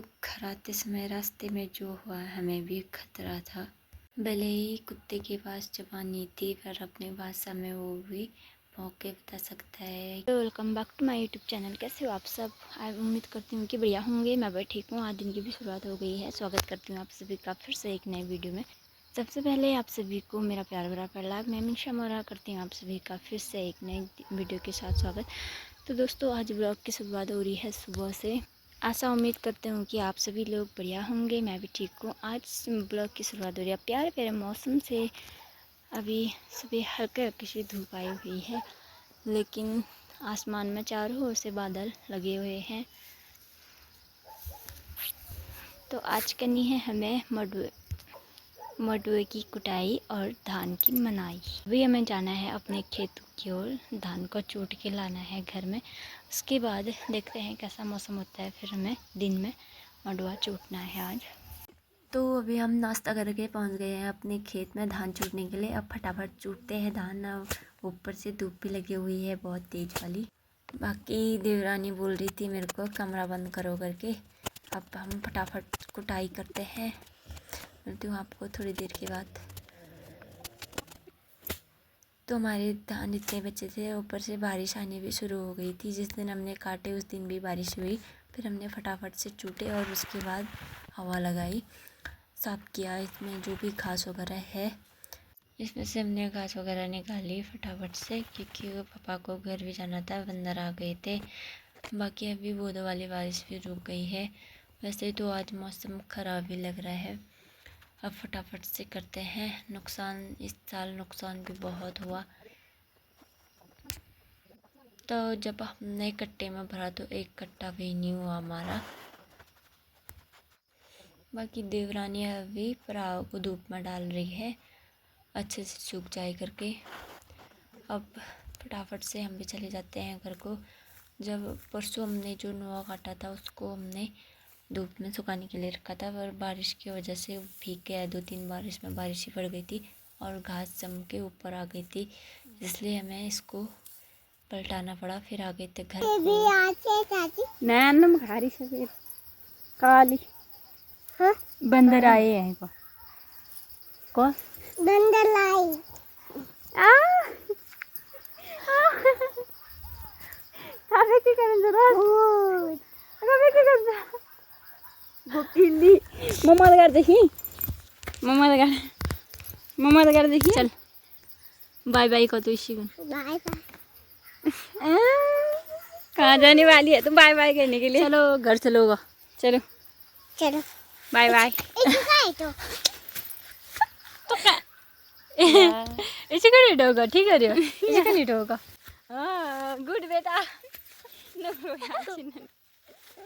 घर आते समय रास्ते में जो हुआ हमें भी खतरा था। भले ही कुत्ते के पास ज़बान नहीं थी पर अपनी भाषा में वो भी मौके बता सकता है। तो welcome back to my YouTube channel. कैसे हो आप सब? उम्मीद करती हूँ कि बढ़िया होंगे। मैं भी ठीक हूँ। आज दिन की भी शुरुआत हो गई है। स्वागत करती हूँ आप सभी का फिर से एक नए वीडियो में। सबसे पहले आप सभी को मेरा प्यार भरा प्रणाम। मैं मिशा मोरा करती हूँ आप सभी का फिर से एक नई वीडियो के साथ स्वागत। तो दोस्तों आज ब्लॉग की शुरुआत हो रही है सुबह से। आशा उम्मीद करते हूँ कि आप सभी लोग बढ़िया होंगे। मैं भी ठीक हूँ। आज ब्लॉग की शुरुआत हो रही है प्यारे प्यारे मौसम से। अभी सुबह हल्के हल्की सी धूप आई हुई है, लेकिन आसमान में चारों ओर से बादल लगे हुए हैं। तो आज करनी है हमें मडुए की कुटाई और धान की मनाई। अभी हमें जाना है अपने खेतों की ओर, धान को चूट के लाना है घर में। उसके बाद देखते हैं कैसा मौसम होता है, फिर हमें दिन में मडुआ चूटना है आज। तो अभी हम नाश्ता करके पहुंच गए हैं अपने खेत में धान चूटने के लिए। अब फटाफट चूटते हैं धान। ऊपर से धूप भी लगी हुई है बहुत तेज वाली। बाकी देवरानी बोल रही थी मेरे को कमरा बंद करो करके। अब हम फटाफट कुटाई करते हैं। मिलती हूँ आपको थोड़ी देर के बाद। तो हमारे धान इतने बचे थे, ऊपर से बारिश आनी भी शुरू हो गई थी। जिस दिन हमने काटे उस दिन भी बारिश हुई। फिर हमने फटाफट से चूटे और उसके बाद हवा लगाई, साफ किया। इसमें जो भी घास वगैरह है इसमें से हमने घास वगैरह निकाली फटाफट से, क्योंकि पापा को घर भी जाना था, बंदर आ गए थे। बाकी अभी बूंदों वाली बारिश भी रुक गई है। वैसे तो आज मौसम ख़राब ही लग रहा है। अब फटाफट से करते हैं। नुकसान इस साल नुकसान भी बहुत हुआ। तो जब हमने कट्टे में भरा तो एक कट्टा भी नहीं हुआ हमारा। बाकी देवरानी अभी पराव को धूप में डाल रही है अच्छे से सूख जाए करके। अब फटाफट से हम भी चले जाते हैं घर को। जब परसों हमने जो नोआ काटा था उसको हमने धूप में सुखाने के लिए रखा था, पर बारिश की वजह से भीग गया। 2-3 बारिश में बारिश ही पड़ गई थी और घास जम के ऊपर आ गई थी, इसलिए हमें इसको पलटाना पड़ा। फिर आ गए थे घर को। नैन खारी सफेद काली बंदर आए हैं को बंदर लाई आ काफे की करें जरा काफे की कर गोपिली मम्मा लगा देखी चल बाय बाय को तो इसी को बाय बाय कहाँ जाने वाली है तुम बाय बाय करने के लिए? चलो घर चलोगा। चलो चलो बाय बाय। ऐसे कर लेट होगा, ठीक है रियो ऐसे कर लेट होगा। हाँ गुड बेटा।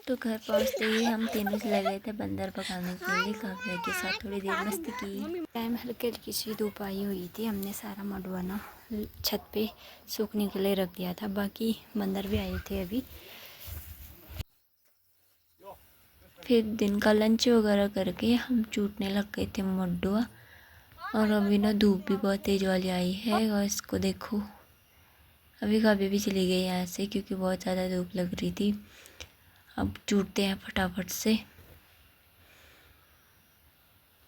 तो घर पहुंचते ही हम तीनों चले गए थे बंदर पकाने के लिए। काव्या के साथ थोड़ी देर मस्ती की। टाइम हल्की हल्की सी धूप आई हुई थी। हमने सारा मडुआ ना छत पे सूखने के लिए रख दिया था। बाकी बंदर भी आए थे अभी। फिर दिन का लंच वगैरह करके हम चूटने लग गए थे मडुआ। और अभी ना धूप भी बहुत तेज वाली आई है। और इसको देखो अभी काव्या भी चली गई यहाँ से क्योंकि बहुत ज़्यादा धूप लग रही थी। अब चूटते हैं फटाफट से।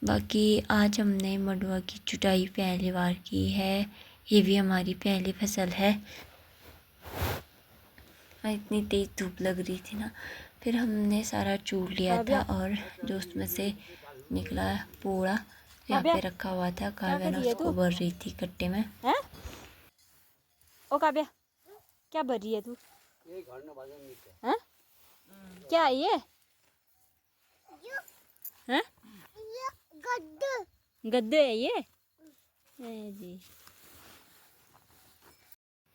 बाकी आज हमने मडुआ की चुटाई पहली बार की है। ये भी हमारी पहली फसल है। इतनी तेज़ धूप लग रही थी ना, फिर हमने सारा चूट लिया था और जो उसमें से निकला पूरा यहाँ पे रखा हुआ था। काव्या ने उसको भर रही थी कट्टे में। ओ काव्या क्या भर रही है तू? हाँ क्या है ये? हाँ गद्दे है ये जी।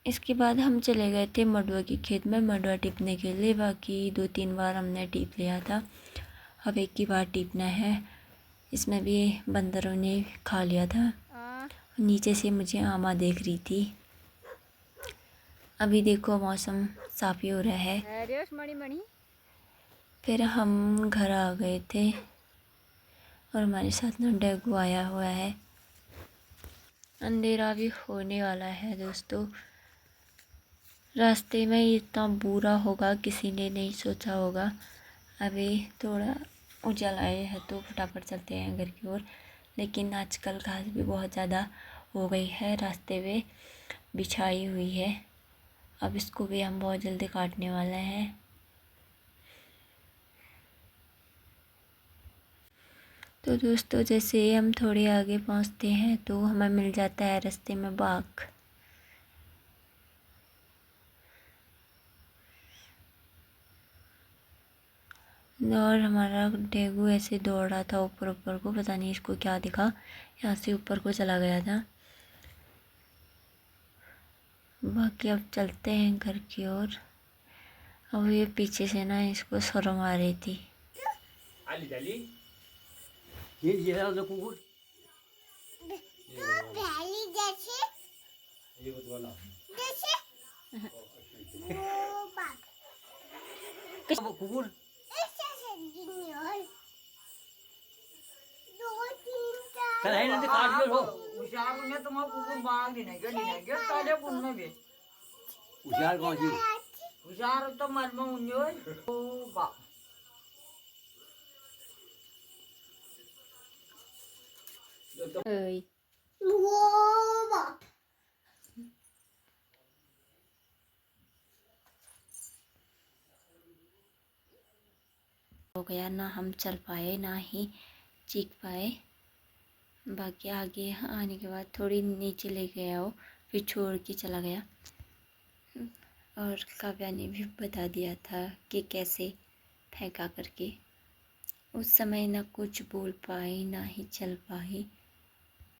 इसके बाद हम चले गए थे मडुआ के खेत में मडुआ टिपने के लिए। बाकी 2-3 बार हमने टिप लिया था, अब एक ही बार टिपना है। इसमें भी बंदरों ने खा लिया था। नीचे से मुझे आमा देख रही थी। अभी देखो मौसम साफ ही हो रहा है। फिर हम घर आ गए थे और हमारे साथ ना डेगू आया हुआ है। अंधेरा भी होने वाला है दोस्तों। रास्ते में इतना बुरा होगा किसी ने नहीं सोचा होगा। अभी थोड़ा उजाला आया है तो फटाफट चलते हैं घर की ओर। लेकिन आजकल घास भी बहुत ज़्यादा हो गई है, रास्ते में बिछाई हुई है। अब इसको भी हम बहुत जल्दी काटने वाले हैं। तो दोस्तों, जैसे ही हम थोड़े आगे पहुंचते हैं तो हमें मिल जाता है रास्ते में बाघ। और हमारा डेगू ऐसे दौड़ रहा था ऊपर ऊपर को, पता नहीं इसको क्या दिखा, यहाँ से ऊपर को चला गया था। बाकी अब चलते हैं घर की ओर। अब ये पीछे से ना इसको शर्म आ रही थी। कुकुर कहीं नहीं काट दियो हो उशार ने तुम कुकुर बाग नहीं गया ताले पुन में भी उशार कौन सी उशार तो मर में उन्यो ओ बाप ओए हो गया ना, हम चल पाए ना ही चीख पाए। बाकी आगे आने के बाद थोड़ी नीचे ले गया वो, फिर छोड़ के चला गया। और काव्या ने भी बता दिया था कि कैसे फेंका करके। उस समय ना कुछ बोल पाई ना ही चल पाई।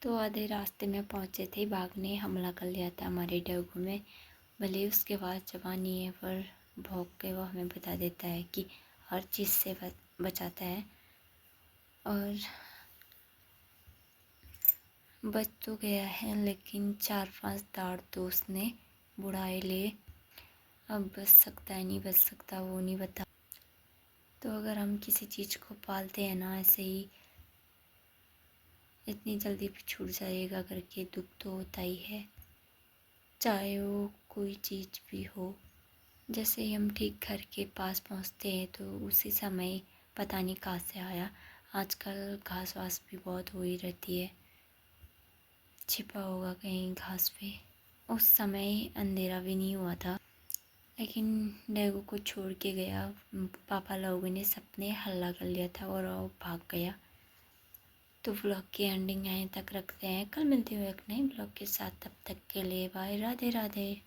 तो आधे रास्ते में पहुँचे थे, बाघ ने हमला कर लिया था हमारे डगू में। भले उसके बाद जवानी है, पर भौंक के वो हमें बता देता है कि हर चीज़ से बचाता है। और बच तो गया है, लेकिन 4-5 दांत तो उसने बुढ़ाए ले। अब बच सकता है नहीं बच सकता वो नहीं बता। तो अगर हम किसी चीज़ को पालते हैं ना ऐसे ही इतनी जल्दी भी छूट जाएगा करके दुख तो होता ही है, चाहे वो कोई चीज़ भी हो। जैसे ही हम ठीक घर के पास पहुंचते हैं तो उसी समय पता नहीं कहाँ से आया। आजकल घास वास भी बहुत हो ही रहती है, छिपा होगा कहीं घास पे। उस समय अंधेरा भी नहीं हुआ था, लेकिन डेगू को छोड़ के गया। पापा लोगों ने सबने हल्ला कर लिया था और वो भाग गया। तो ब्लॉग की एंडिंग यहीं तक रखते हैं। कल मिलते हुए एक नए ब्लॉग के साथ, तब तक के लिए बाय, राधे राधे।